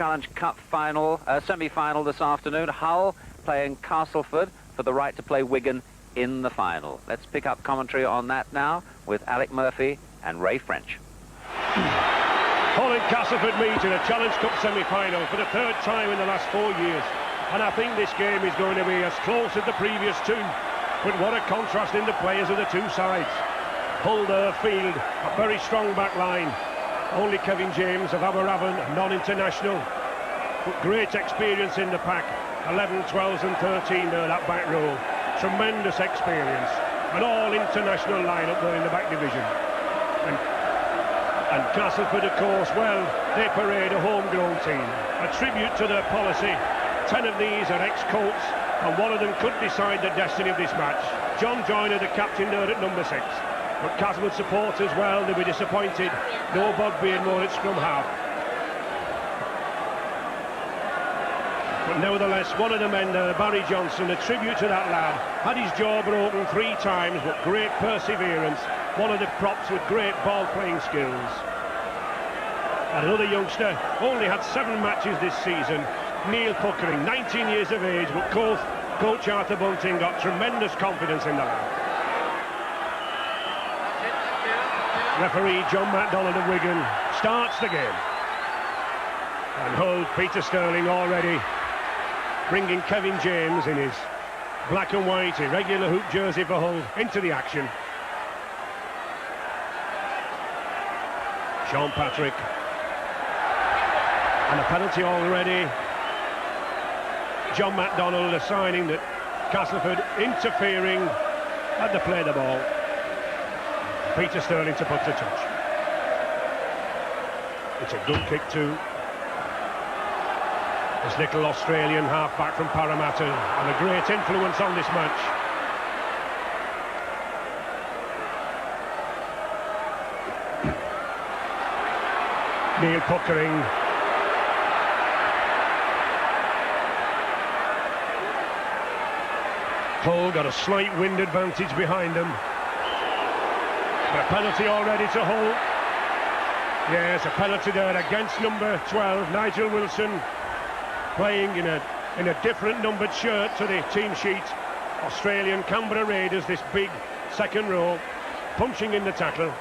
Challenge Cup final, semi-final this afternoon. Hull playing Castleford for the right to play Wigan in the final. Let's pick up commentary on that now with Alec Murphy and Ray French. Hull and Castleford meet in a Challenge Cup semi-final for the third time in the last 4 years. And I think this game is going to be as close as the previous two. But what a contrast in the players of the two sides. Hull their field, a very strong back line. Only Kevin James of Aberravon, non-international. But great experience in the pack. 11, 12s and 13 there, that back row. Tremendous experience. An all-international lineup there in the back division. And Castleford, of course, well, they parade a homegrown team. A tribute to their policy. 10 of these are ex-Colts, and one of them could decide the destiny of this match. John Joyner, the captain there at number 6. But Castleford supporters, well, they'll be disappointed. No Bob Beardmore at scrum half. But nevertheless, one of the men there, Barry Johnson, a tribute to that lad, had his jaw broken 3 times, but great perseverance. One of the props with great ball-playing skills. And another youngster, only had 7 matches this season. Neil Puckering, 19 years of age, but Coach Arthur Bunting got tremendous confidence in the lad. Referee John MacDonald of Wigan starts the game. And Hull, Peter Sterling already bringing Kevin James in his black and white irregular hoop jersey for Hull into the action. Sean Patrick. And a penalty already. John MacDonald assigning that Castleford interfering at the play of the ball. Peter Sterling to put the touch. It's a good kick too. This little Australian half-back from Parramatta, and a great influence on this match. Neil Puckering. Hull got a slight wind advantage behind them. But a penalty already to Hull. Yes, a penalty there against number 12, Nigel Wilson, playing in a different numbered shirt to the team sheet. Australian Canberra Raiders, this big second row, punching in the tackle.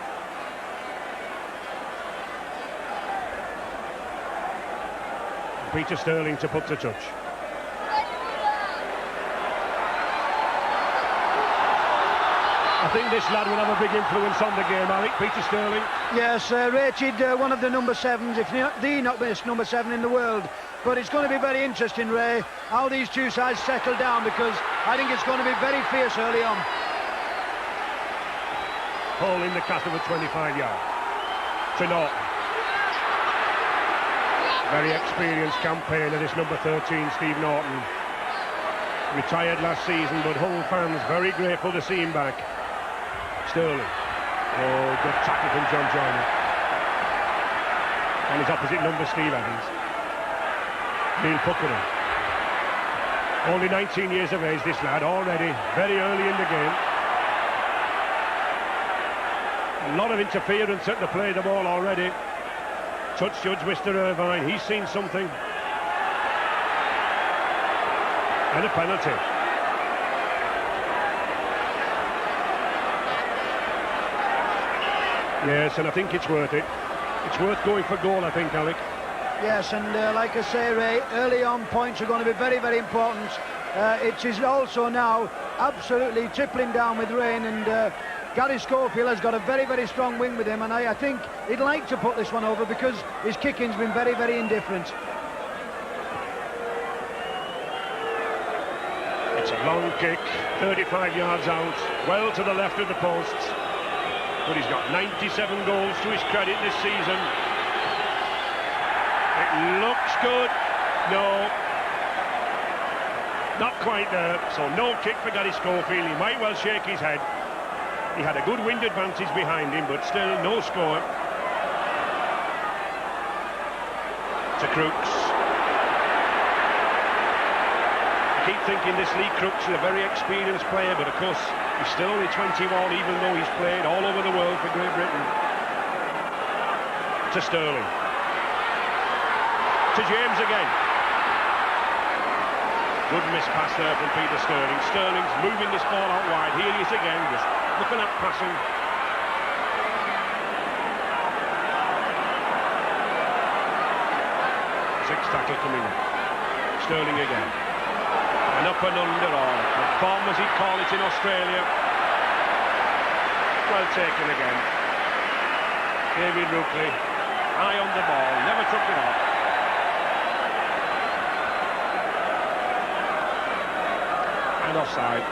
Peter Sterling to put the touch. I think this lad will have a big influence on the game, Alec. Peter Sterling. Yes, rated one of the number 7s, if not the best number 7 in the world. But it's going to be very interesting, Ray, how these two sides settle down, because I think it's going to be very fierce early on. Hull in the Castleford 25-yard. To Norton. Very experienced campaigner, this number 13, Steve Norton. Retired last season, but Hull fans very grateful to see him back. Sterling. Oh, good tackle from John Joyner. On his opposite number, Steve Evans. Neil Puckering. Only 19 years of age, this lad, already very early in the game. A lot of interference at the play of the ball already. Touch judge Mr. Irvine, he's seen something. And a penalty. Yes, and I think it's worth it. It's worth going for goal, I think, Alec. Yes, and like I say, Ray, early on points are going to be very, very important. It is also now absolutely tripling down with rain, and Gary Schofield has got a very, very strong wing with him, and I think he'd like to put this one over because his kicking's been very, very indifferent. It's a long kick, 35 yards out, well to the left of the posts. But he's got 97 goals to his credit this season. It looks good. No. Not quite there. So no kick for Gary Schofield. He might well shake his head. He had a good wind advantage behind him, but still no score. To Crooks. I keep thinking this Lee Crooks is a very experienced player, but of course he's still only 21, even though he's played all over the world for Great Britain. To Sterling. To James again. Good miss pass there from Peter Sterling. Sterling's moving this ball out wide. Here he is again, just looking at passing. Six tackle coming up. Sterling again. And up and under, or a bomb as he'd call it in Australia. Well taken again. David Rookley, eye on the ball, never took it off. And offside.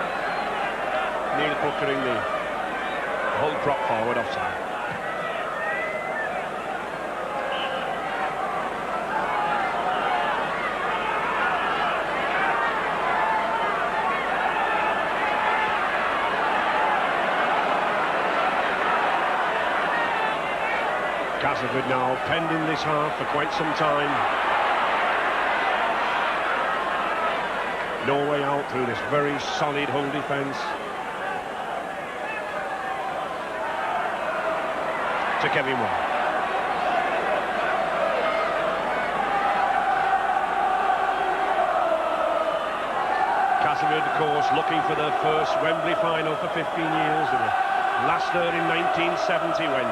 Neil Puckering, the whole prop forward, offside. Castleford now pending this half for quite some time. No way out through this very solid Hull defence. To Kevin Wall. Castleford, of course, looking for their first Wembley final for 15 years. They were last there in 1970 when,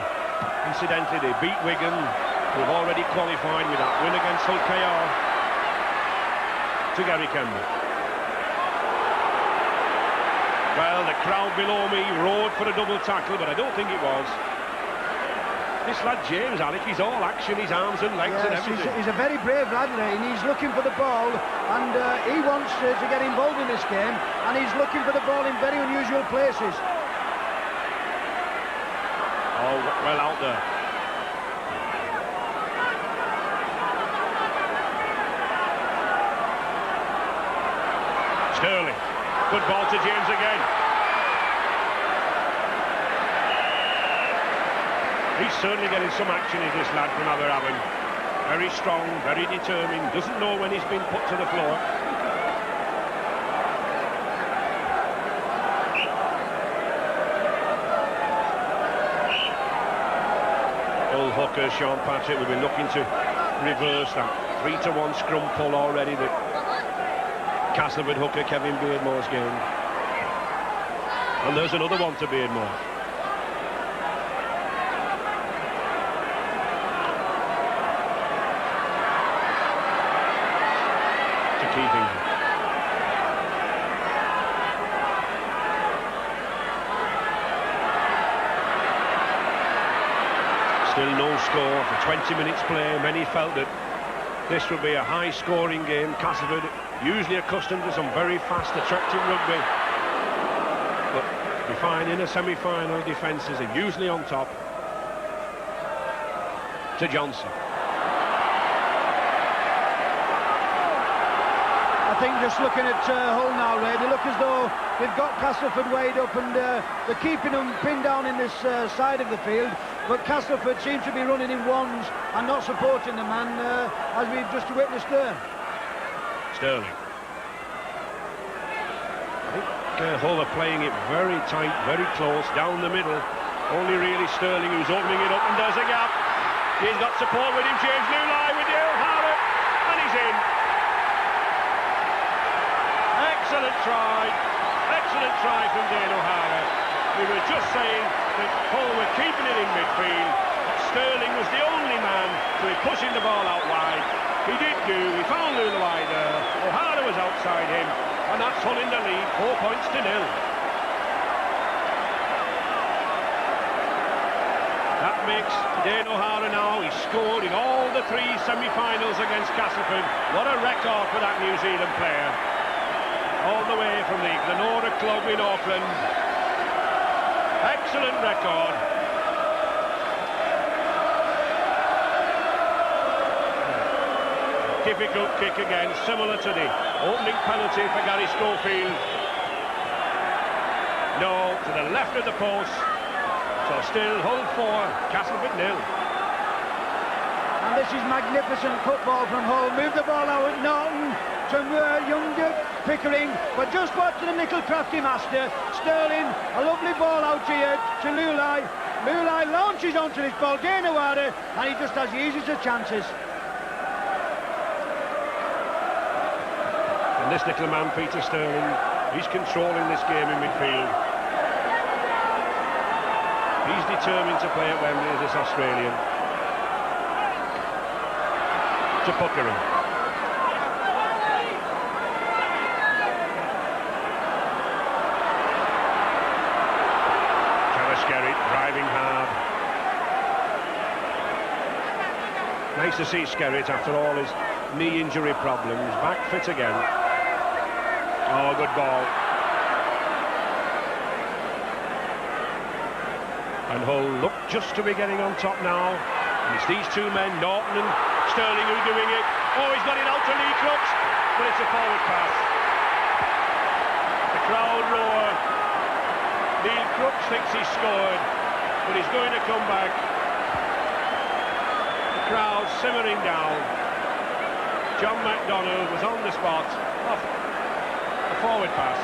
incidentally, they beat Wigan, who have already qualified with that win against Hull KR, to Gary Kemble. Well, the crowd below me roared for a double tackle, but I don't think it was. This lad James, Alec, he's all action, his arms and legs and everything. He's a very brave lad, and he's looking for the ball, and he wants to get involved in this game, and he's looking for the ball in very unusual places. Oh, well out there. Sterling. Good ball to James again. He's certainly getting some action in this lad from Aberravon. Very strong, very determined, doesn't know when he's been put to the floor. Hull hooker Sean Patrick will be looking to reverse that 3-1 scrum pull already that Castleford hooker Kevin Beardmore's gained. And there's another one to Beardmore. To Keating. Still no score for 20 minutes play. Many felt that this would be a high-scoring game. Castleford, usually accustomed to some very fast, attractive rugby, but we find in a semi-final, defences are usually on top. To Johnson. I think just looking at Hull now, Ray, they look as though they've got Castleford weighed up, and they're keeping them pinned down in this side of the field. But Castleford seems to be running in ones and not supporting the man, as we've just witnessed there. Sterling. I think Hull are playing it very tight, very close, down the middle. Only really Sterling who's opening it up, and there's a gap. He's got support with him, James Newlie with you, O'Hara, and he's in. Excellent try from Dane O'Hara. We were just saying that Hull were keeping it in midfield, but Sterling was the only man to be pushing the ball out wide. He found Lula wide there. O'Hara was outside him, and that's Hull in the lead, 4 points to 0. That makes Dane O'Hara now, he's scored in all the 3 semi-finals against Castleford. What a record for that New Zealand player. All the way from the Glenora club in Auckland. Excellent record. Difficult kick again, similar to the opening penalty for Gary Schofield. No, to the left of the post. So still Hull 4, Castleford 0. And this is magnificent football from Hull. Move the ball out at Norton to younger Pickering, but just watching the little crafty master. Sterling, a lovely ball out here to Lulai. Lulai launches onto this ball, Dane O'Hara, and he just has the easiest of chances. And this little man, Peter Sterling, he's controlling this game in midfield. He's determined to play at Wembley as this Australian. To Puckering. Driving hard. Nice to see Skerritt after all his knee injury problems. Back fit again. Oh, good ball. And Hull look just to be getting on top now. And it's these two men, Norton and Sterling, who are doing it. Oh, he's got it out to Lee Crooks, but it's a forward pass. The crowd roar. Lee Crooks thinks he's scored, but he's going to come back. The crowd simmering down. John McDonald was on the spot. Off a forward pass.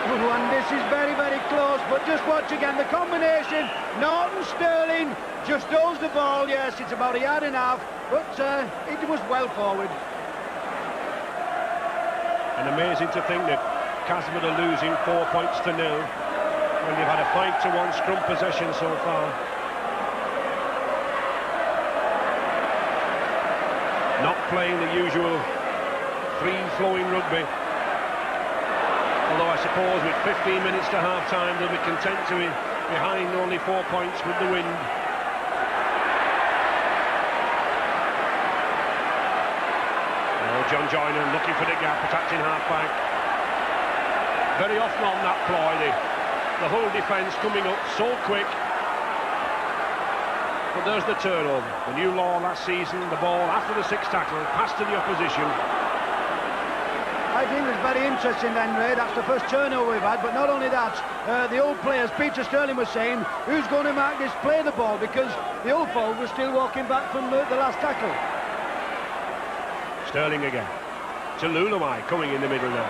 Oh, and this is very, very close, but just watch again the combination. Norton, Sterling just does the ball. Yes, it's about a yard and a half, but it was well forward. And amazing to think that Castleford are losing 4 points to 0 when they've had a 5-1 scrum possession so far. Not playing the usual free-flowing rugby. Although I suppose with 15 minutes to half-time they'll be content to be behind only 4 points with the wind. Oh, John Joyner looking for the gap, attacking half-back. Very often on that ploy, the whole defence coming up so quick. But there's the turnover. The new law last season, the ball after the sixth tackle, pass to the opposition. I think it's very interesting then, Ray, that's the first turnover we've had, but not only that, the old players, Peter Sterling was saying, who's going to mark this play the ball, because the old forward was still walking back from the last tackle. Sterling again. To Luluai, coming in the middle now.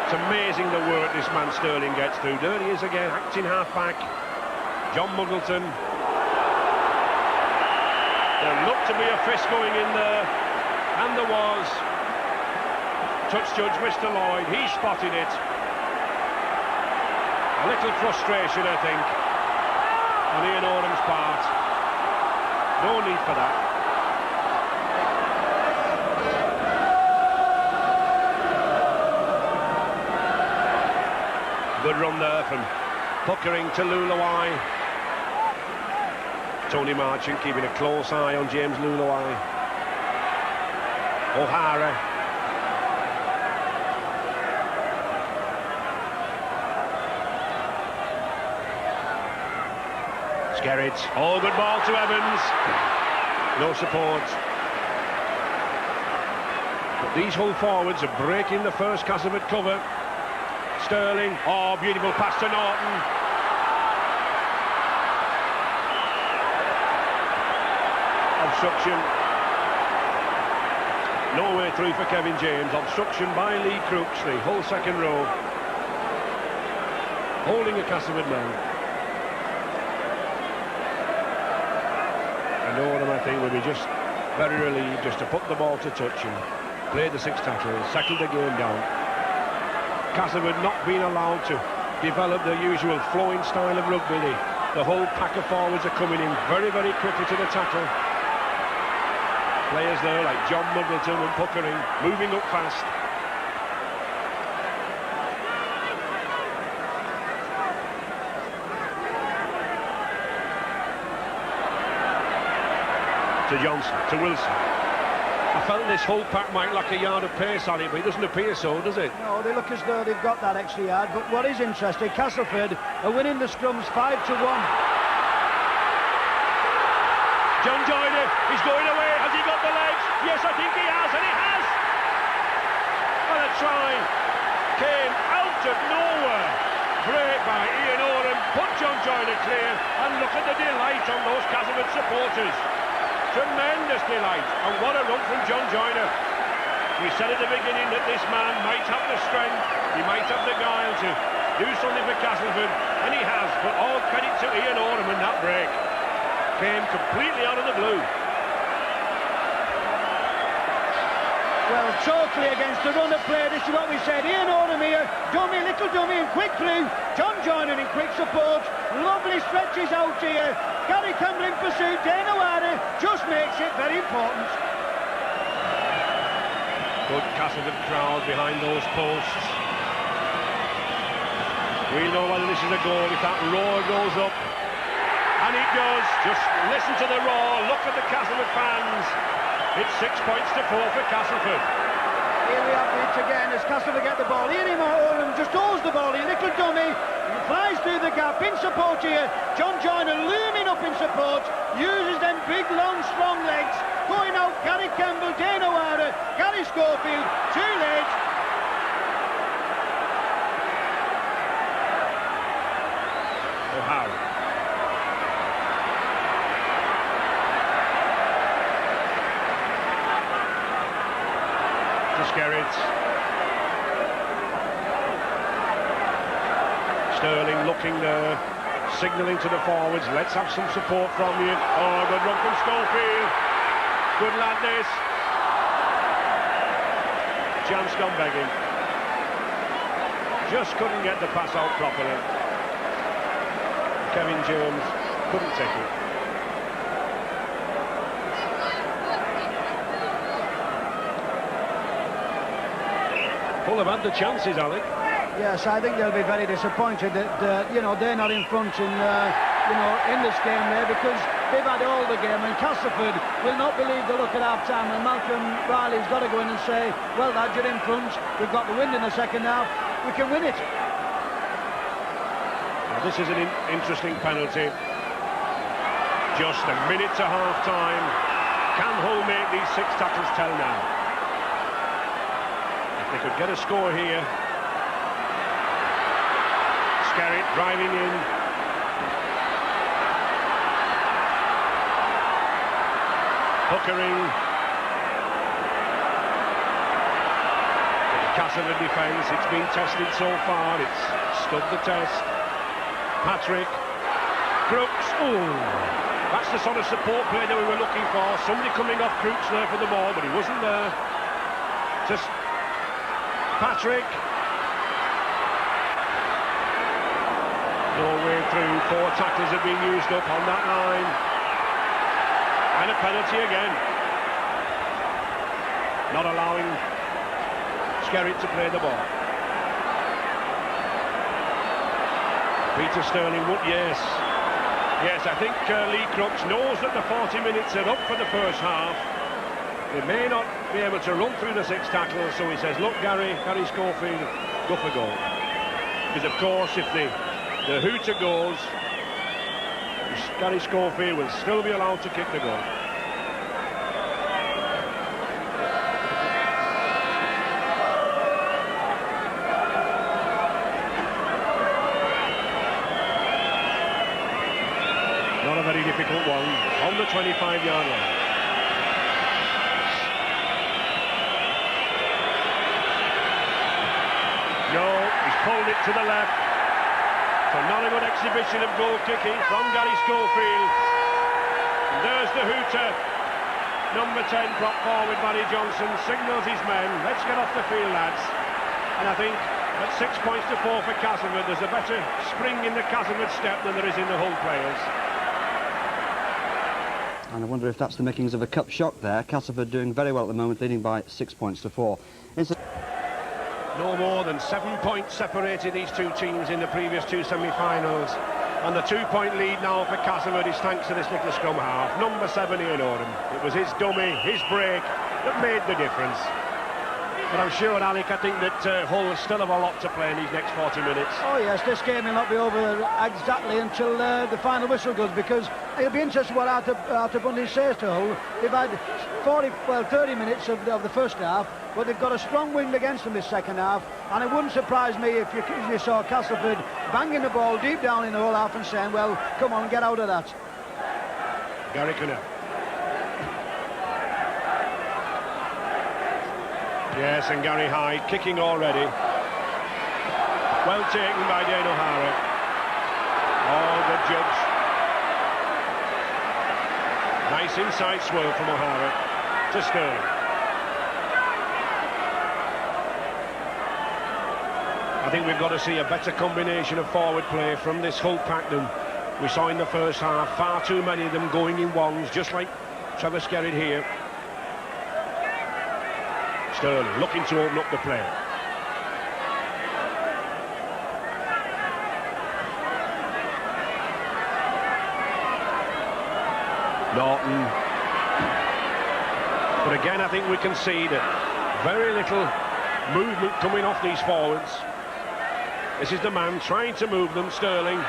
It's amazing the work this man Sterling gets through. There he is again, acting half-back. John Muggleton. There looked to be a fist going in there, and there was. Touch judge Mr. Lloyd, he spotted it. A little frustration, I think, on Ian Oram's part. No need for that. Good run there from Puckering to Luluai. Tony Marchant keeping a close eye on James Luluai. O'Hara. Skerritt. Oh, good ball to Evans. No support. But these Hull forwards are breaking the first Castleford cover. Sterling, oh, beautiful pass to Norton. Obstruction. No way through for Kevin James. Obstruction by Lee Crooks, the whole second row. Holding a Castleford man. And Oram, I think, will be just very relieved just to put the ball to touch and play the sixth tackle, settle the game down. Castleford not being allowed to develop the usual flowing style of rugby. The whole pack of forwards are coming in very, very quickly to the tackle. Players there like John Muggleton and Puckering moving up fast. To Johnson, to Wilson. I felt this whole pack might lack a yard of pace on it, but it doesn't appear so, does it? No, they look as though they've got that extra yard, but what is interesting, Castleford are winning the scrums 5-1. John Joyner, he's going away, has he got the legs? Yes, I think he has, and he has! And a try came out of nowhere. Break by Ian Oram, put John Joyner clear, and look at the delight on those Castleford supporters. Tremendous delight, and what a run from John Joyner. We said at the beginning that this man might have the strength, he might have the guile to do something for Castleford, and he has, but all credit to Ian Oram, and that break came completely out of the blue. Well, totally against the run of play. This is what we said. Ian Oram here, dummy, little dummy, and quick through. John Joyner in quick support. Lovely stretches out here. Gary Campbell in pursuit. Dana Wada just makes it very important. Good Castleford crowd behind those posts. We'll know whether this is a goal if that roar goes up. And it does. Just listen to the roar. Look at the Castleford fans. It's 6 points to 4 for Castleford. Here we have it again as Castleford get the ball. Ian Oram just holds the ball. A little dummy. He flies through the gap in support here. John Joyner looming up in support. Uses them big, long, strong legs. Going out, Gary Campbell, Dana Wada, Gary Schofield. Too late. O'Hara. To Skerritt. Sterling looking there, signalling to the forwards, let's have some support from you. Oh, good run from Schofield. Good lad this. Chance gone begging. Just couldn't get the pass out properly. Kevin James couldn't take it. Full have had the chances, Alec. Yes, I think they'll be very disappointed that, you know, they're not in front in, you know, in this game there, because they've had all the game, and Castleford will not believe the look at half-time, and Malcolm Riley's got to go in and say, well, lads, you're in front, we've got the wind in the second half, we can win it. Well, this is an interesting penalty. Just a minute to half-time. Can Hull make these 6 tackles tell now? If they could get a score here. Skerritt driving in. Hookering. Castleford defence, it's been tested so far, it's stood the test. Patrick. Crooks. Ooh, that's the sort of support play that we were looking for. Somebody coming off Crooks there for the ball, but he wasn't there. Just Patrick. No way through. 4 tackles have been used up on that line. And a penalty again. Not allowing Skerritt to play the ball. Peter Sterling would, yes. Yes, I think Lee Crooks knows that the 40 minutes are up for the first half. They may not be able to run through the 6 tackles, so he says, look, Gary Schofield, go for goal. Because, of course, if the hooter goes, Gary Schofield will still be allowed to kick the goal. Not a very difficult one on the 25-yard line. No, he's pulled it to the left. So not a good exhibition of goal kicking from Gary Schofield. And there's the hooter. Number 10 brought forward, Barry Johnson, signals his men. Let's get off the field, lads. And I think at 6 points to 4 for Castleford, there's a better spring in the Castleford step than there is in the Hull players. And I wonder if that's the makings of a cup shock there. Castleford doing very well at the moment, leading by 6 points to 4. No more than 7 points separated these two teams in the previous 2 semi-finals. And the 2-point lead now for Castleford is thanks to this little scrum half. Number 7, Ian Oram. It was his dummy, his break, that made the difference. But I'm sure, Alec, I think that Hull still have a lot to play in these next 40 minutes. Oh yes, this game will not be over exactly until the final whistle goes, because it'll be interesting what Arthur Bundy says to Hull. They've had 30 minutes of the first half, but they've got a strong wind against them this second half, and it wouldn't surprise me if you saw Castleford banging the ball deep down in the whole half and saying, well, come on, get out of that. Gary Connell. Yes, and Gary Hyde kicking already. Well taken by Dane O'Hara. Oh, good judge. Nice inside swirl from O'Hara to Sterling. think we've got to see a better combination of forward play from this Hull pack than we saw in the first half. Far too many of them going in ones, just like Trevor Skerritt here. Sterling looking to open up the play. Norton. But again, I think we can see that very little movement coming off these forwards. This is the man trying to move them, Sterling.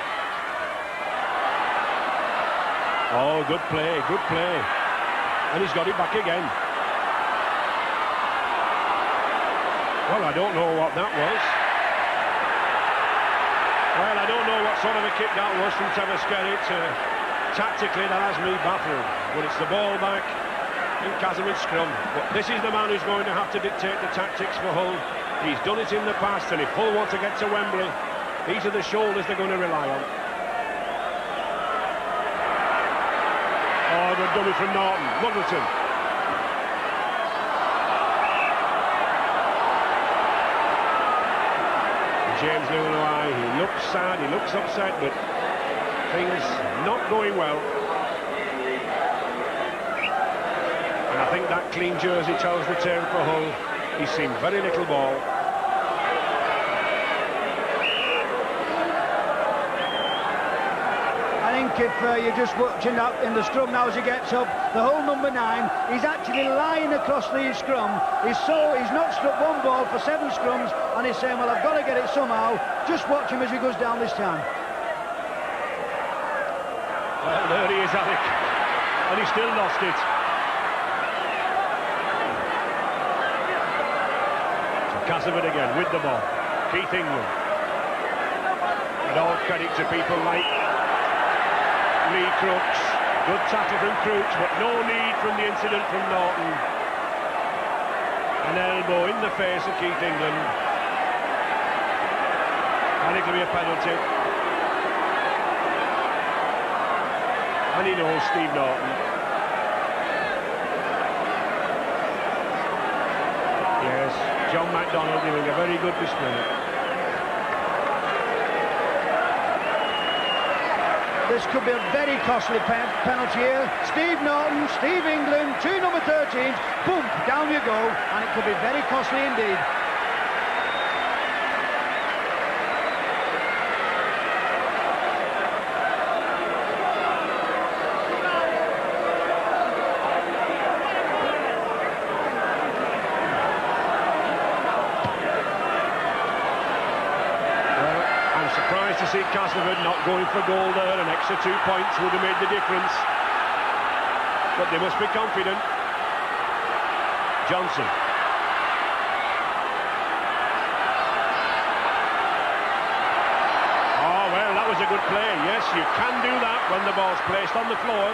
Oh, good play, good play. And he's got it back again. Well, I don't know what that was. Well, I don't know what sort of a kick that was from Trevor Skerritt. Tactically, that has me baffled. But it's the ball back in Castleford scrum. But this is the man who's going to have to dictate the tactics for Hull. He's done it in the past, and if Hull want to get to Wembley, these are the shoulders they're going to rely on. Oh, good dummy from Norton. Muddleton. James Lewis, he looks sad, he looks upset, but things not going well. And I think that clean jersey tells the tale for Hull. He's seen very little ball. I think if you're just watching that in the scrum now as he gets up, the Hull number 9, he's actually lying across the scrum. He's not struck one ball for 7 scrums, and he's saying, well, I've got to get it somehow. Just watch him as he goes down this time. Well, there he is, Alec, and he still lost it. So Castleford again with the ball. Keith England. And all credit to people like Lee Crooks. Good tackle from Crooks, but no need from the incident from Norton. An elbow in the face of Keith England. And it'll be a penalty. And he knows Steve Norton. Yes, John McDonald doing a very good display. This could be a very costly penalty here. Steve Norton, Steve England, 2 number 13s, boom, down you go, and it could be very costly indeed. To see Castleford not going for goal there, an extra 2 points would have made the difference. But they must be confident. Johnson. Oh, well, that was a good play. Yes, you can do that when the ball's placed on the floor.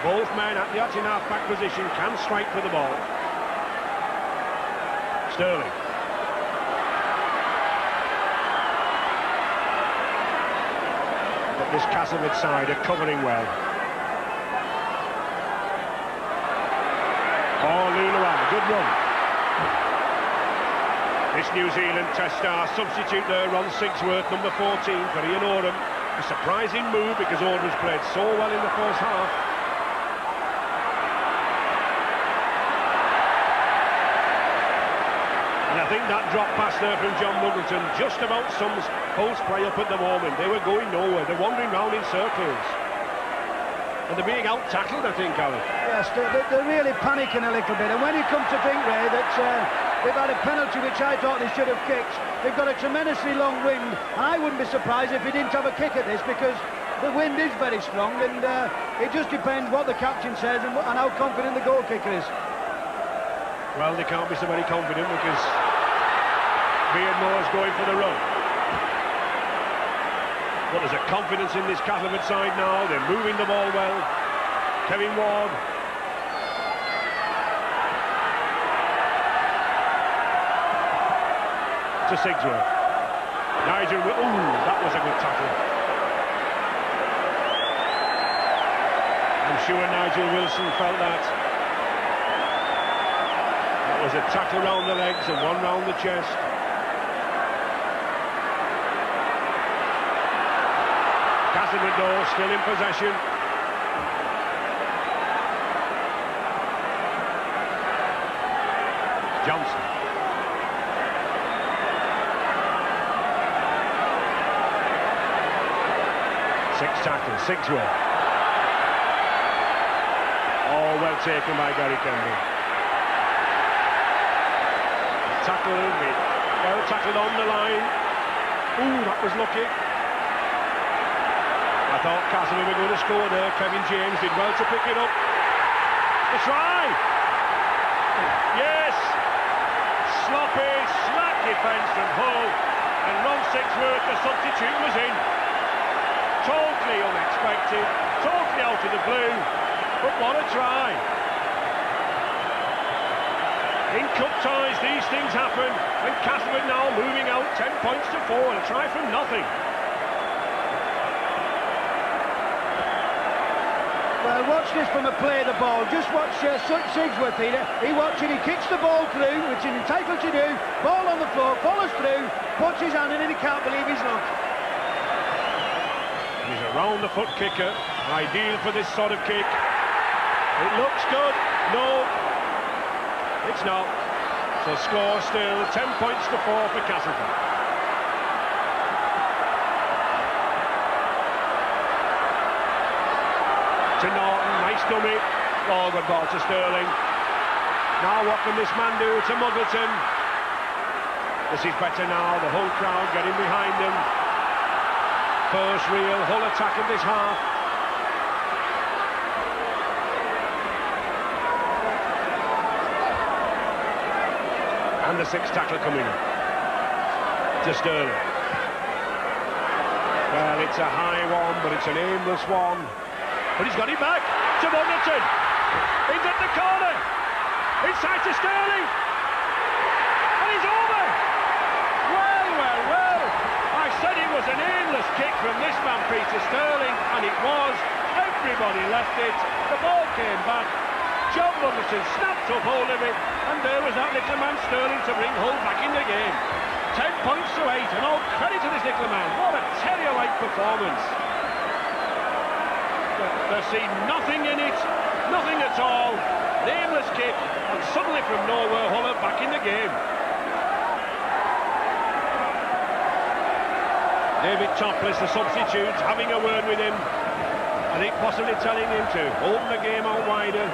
Both men at the half-back position can strike for the ball. Sterling. This Castleford side are covering well. Oh, Lulawan, good run. This New Zealand Test star substitute there, Ron Sigsworth, number 14 for Ian Oram. A surprising move because Oram's played so well in the first half. And I think that drop pass there from John Muggleton just about sums Hull's play up at the moment. They were going nowhere. They're wandering round in circles. And they're being out-tackled, I think, Alan. Yes, they're really panicking a little bit. And when you come to think, Ray, that they've had a penalty which I thought they should have kicked, they've got a tremendously long wind. And I wouldn't be surprised if he didn't have a kick at this because the wind is very strong and it just depends what the captain says and how confident the goal kicker is. Well, they can't be so very confident because Beardmore's going for the run. But there's a confidence in this Castleford side now. They're moving the ball well. Kevin Ward. To Sigsworth. Nigel, ooh, that was a good tackle. I'm sure Nigel Wilson felt that. That was a tackle round the legs and one round the chest. Castleford though, still in possession. Johnson. Six tackles, Sigsworth. Oh, well taken by Gary Kemble. Tackled, well tackled on the line. Ooh, that was lucky. I thought Castleford were going to score there. Kevin James did well to pick it up. The try! Yes! Sloppy, slack defence from Hull. And Ron Sigsworth, the substitute, was in. Totally unexpected, totally out of the blue. But what a try! In cup ties, these things happen, and Castleford now moving out 10 points to 4, and a try from nothing. Well, watch this from a play of the ball. Just watch Sigsworth, Peter. He watches, he kicks the ball through, which he's entitled to do. Ball on the floor, follows through, puts his hand in, and he can't believe his luck. He's a round-the-foot kicker, ideal for this sort of kick. It looks good. No, it's not. So score still 10 points to 4 for Castleford. To Norton, nice dummy. Oh, good ball to Sterling. Now what can this man do to Muggleton? This is better now, the whole crowd getting behind him. First real Hull attack of this half. And the sixth tackle coming to Sterling. Well, it's a high one, but it's an aimless one. But he's got it back to Muggleton. He's at the corner. Inside to Sterling. And he's over. Well, well, well. I said it was an aimless kick from this man, Peter Sterling, and it was. Everybody left it. The ball came back. John Muggleton snapped up hold of it, and there was that little man Sterling to bring Hull back in the game. 10 points to 8, and all credit to this little man. What a terrier-like performance. They've seen nothing in it, nothing at all. An aimless kick, and suddenly from nowhere Hull are back in the game. David Topless, the substitute, having a word with him. I think possibly telling him to open the game out wider.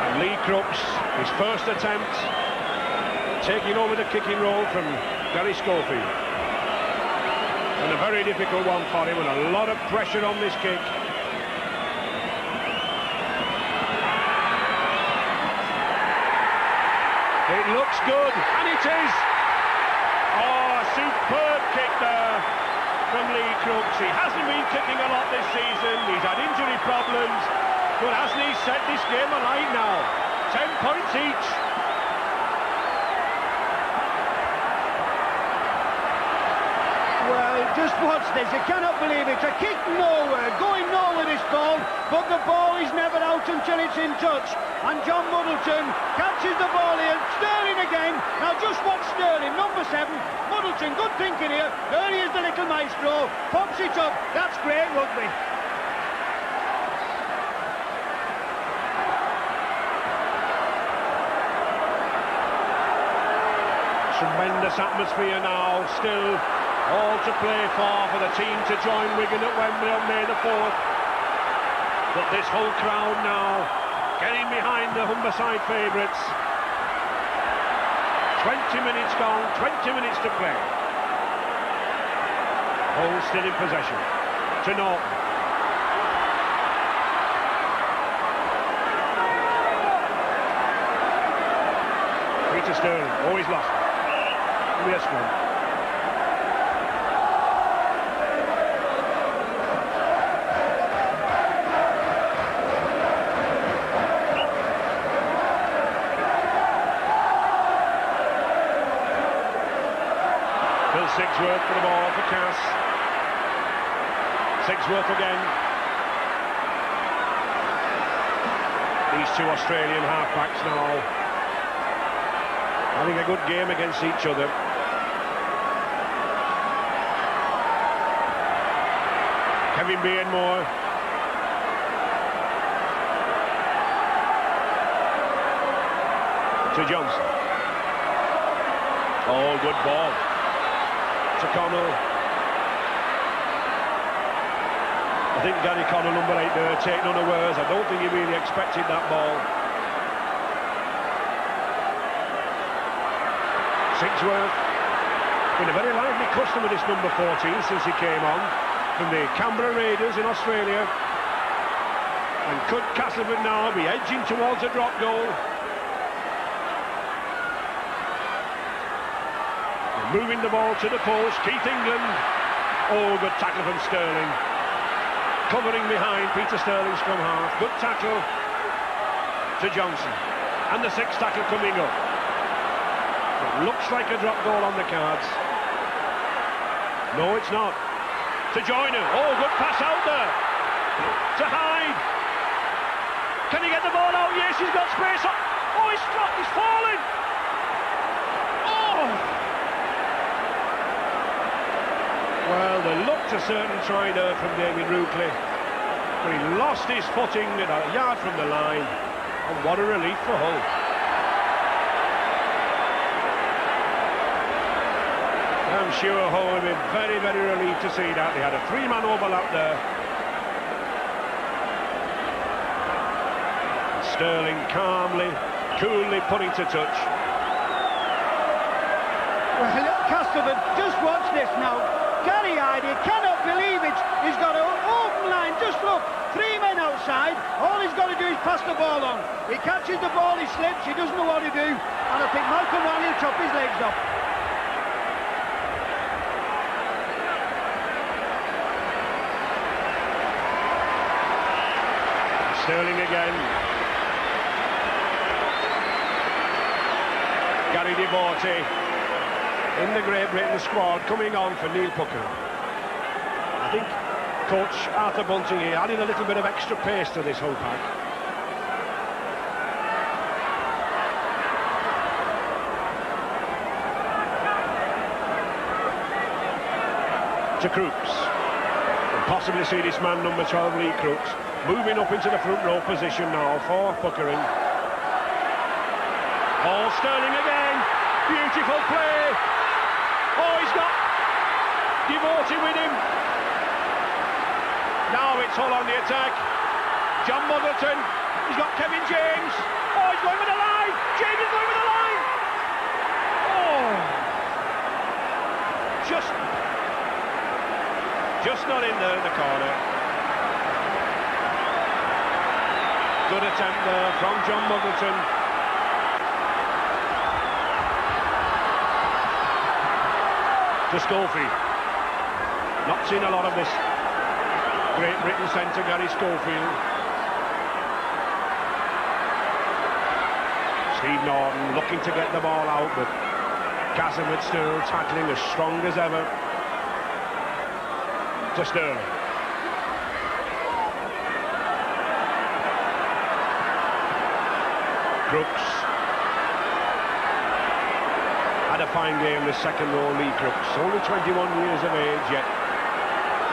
And Lee Crooks, his first attempt, taking over the kicking role from Gary Schofield. And a very difficult one for him, and a lot of pressure on this kick. It looks good, and it is! Oh, a superb kick there from Lee Crooks. He hasn't been kicking a lot this season, he's had injury problems, but hasn't he set this game alight now? 10 points each. Well, just watch this, you cannot believe it. A kick nowhere, going nowhere this ball, but the ball is never out until it's in touch. And John Muddleton catches the ball here. Sterling again. Now just watch Sterling, number 7. Muddleton, good thinking here. There he is, the little maestro. Pops it up. That's great rugby. Tremendous atmosphere now, still all to play for the team to join Wigan at Wembley on May the 4th. But this whole crowd now getting behind the Humberside favourites. 20 minutes gone, 20 minutes to play. Hull still in possession. To Norton. Peter Sterling, always lost it. Yes, man. Sigsworth for the ball for Cass. Sigsworth again. These two Australian halfbacks now Having a good game against each other. Kevin Beardmore. To Johnson. Oh, good ball. To Connell. I think Gary Connell, number 8 there, taking unawares. I don't think he really expected that ball. Sigsworth. Been a very lively customer, this number 14, since he came on from the Canberra Raiders in Australia. And could Castleford now be edging towards a drop goal? Moving the ball to the post, Keith England. Oh, good tackle from Sterling. Covering behind Peter Sterling, scrum half. Good tackle to Johnson. And the 6th tackle coming up. It looks like a drop goal on the cards. No, it's not. To Joyner. Oh, good pass out there. To Hyde. Can he get the ball out? Yes, he's got space. Oh, he's struck. He's falling. Oh! Well, there looked a certain try there from David Ruckley, but he lost his footing at a yard from the line, and what a relief for Hull. I'm sure Hull will be very, very relieved to see that. They had a 3-man overlap there. And Sterling calmly, coolly putting to touch. Well, Castleford, just watch this now. Gary Hyde, he cannot believe it. He's got an open line. Just look, 3 men outside. All he's got to do is pass the ball on. He catches the ball, he slips, he doesn't know what to do. And I think Malcolm Riley will chop his legs off. Sterling again. Gary DeVorty in the Great Britain squad, coming on for Neil Pucker. I think coach Arthur Bunting here added a little bit of extra pace to this whole pack. To Crooks. And possibly see this man, number 12, Lee Crooks, moving up into the front row position now for Puckering. Oh, Sterling again. Beautiful play. Oh, he's got Devotee with him. Now it's Hull on the attack. John Muggleton. He's got Kevin James. Oh, he's going with the line. James is going with the line. Oh. Just not in there in the corner. Good attempt there from John Muggleton. To Schofield. Not seen a lot of this Great Britain centre, Gary Schofield. Steve Norton looking to get the ball out, but Castleford still tackling as strong as ever. To Sterling. Crooks. Had a fine game, this second row, Lee Crooks. Only 21 years of age, yet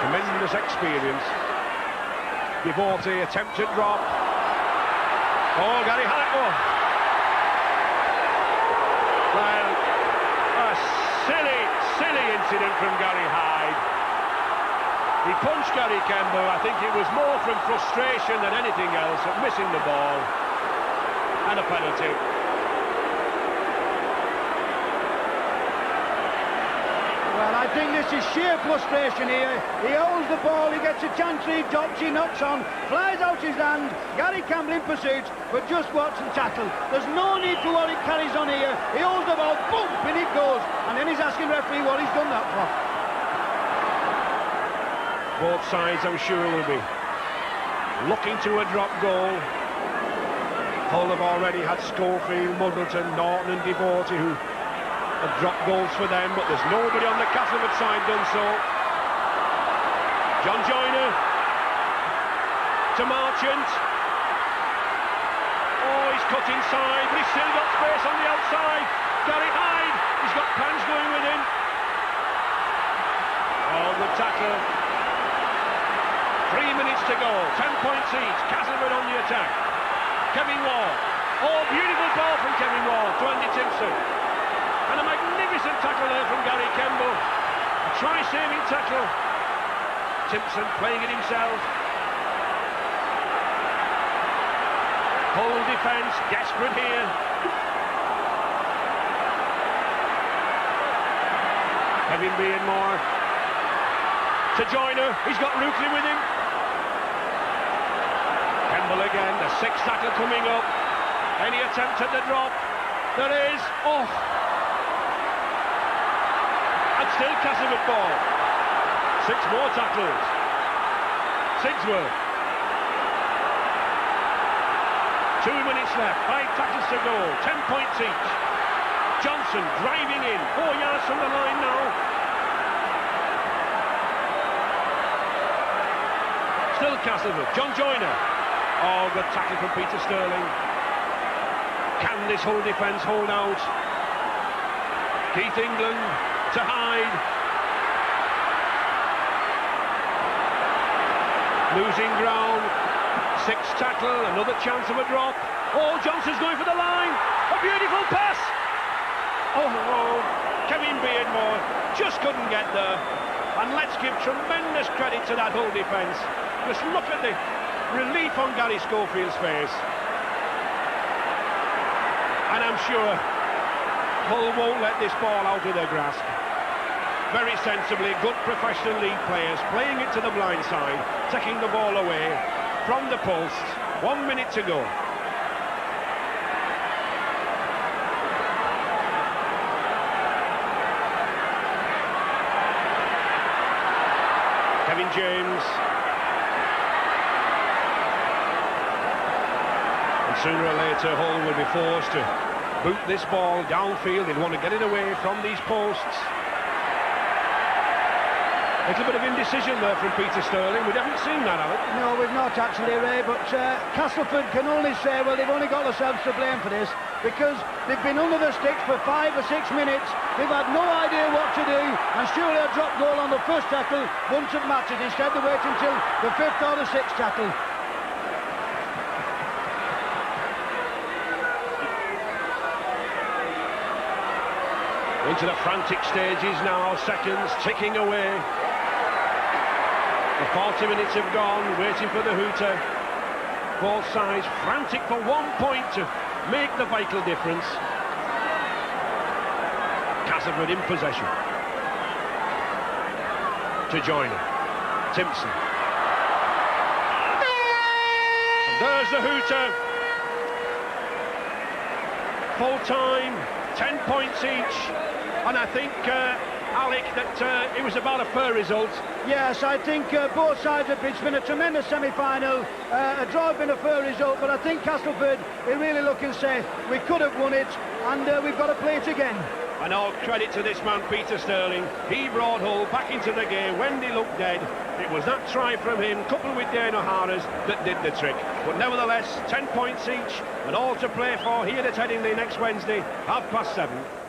tremendous experience. Devotee, attempted drop. Oh, Gary Hyde. Oh. Well, a silly incident from Gary Hyde. He punched Gary Kemble. I think it was more from frustration than anything else at missing the ball. And a penalty. Well, I think this is sheer frustration here. He holds the ball, he gets a chance, he drops, he knocks on, flies out his hand. Gary Campbell in pursuit, but just watch and tackle. There's no need to worry, carries on here. He holds the ball, boom, and it goes. And then he's asking referee what he's done that for. Both sides, I'm sure, will be looking to a drop goal. Hull have already had Schofield, Muggleton, Norton and Devotee, who have dropped goals for them, but there's nobody on the Castleford side done so. John Joyner to Marchant. Oh, he's cut inside, but he's still got space on the outside. Gary Hyde. He's got plans going with him. Oh, the tackle. 3 minutes to go. 10 points each. Castleford on the attack. Kevin Wall. Oh, beautiful ball from Kevin Wall to Andy Timpson. And a magnificent tackle there from Gary Kemble. A try-saving tackle. Timpson playing it himself. Whole defence, desperate here. Kevin Beardmore to Joyner. He's got Rutley with him. Kemble again, the sixth tackle coming up. Any attempt at the drop? There is. Oh! And still Castleford ball. 6 more tackles. Sigsworth. 2 minutes left, 5 tackles to go, 10 points each. Johnson driving in, 4 yards from the line now. Still Castleford, John Joyner. Oh, good tackle from Peter Sterling. Can this whole defence hold out? Keith England to Hyde. Losing ground. 6th tackle, another chance of a drop. Oh, Johnson's going for the line. A beautiful pass. Oh, Kevin Beardmore just couldn't get there. And let's give tremendous credit to that whole defence. Just look at the relief on Gary Schofield's face. And I'm sure Hull won't let this ball out of their grasp. Very sensibly, good professional league players playing it to the blind side, taking the ball away from the post. 1 minute to go. Kevin James. And sooner or later Hull will be forced to boot this ball downfield. They'd want to get it away from these posts. A little bit of indecision there from Peter Sterling. We haven't seen that, Alec. No, we've not actually, Ray, but Castleford can only say, well, they've only got themselves to blame for this, because they've been under the sticks for 5 or 6 minutes. They've had no idea what to do, and surely a drop goal on the first tackle wouldn't have mattered. Instead, they wait until the 5th or the 6th tackle. Into the frantic stages now, seconds ticking away. The 40 minutes have gone, waiting for the hooter. Both sides frantic for 1 point to make the vital difference. Castleford in possession. To Joyner. Timpson. And there's the hooter. Full time, 10 points each. And I think, Alec, that it was about a fair result. Yes, I think both sides have it's been a tremendous semi-final. A draw has been a fair result, but I think Castleford, they really look and say, we could have won it, and we've got to play it again. And all credit to this man, Peter Sterling. He brought Hull back into the game when they looked dead. It was that try from him, coupled with Dane O'Hara's, that did the trick. But nevertheless, 10 points each, and all to play for here at Headingley next Wednesday, 7:30.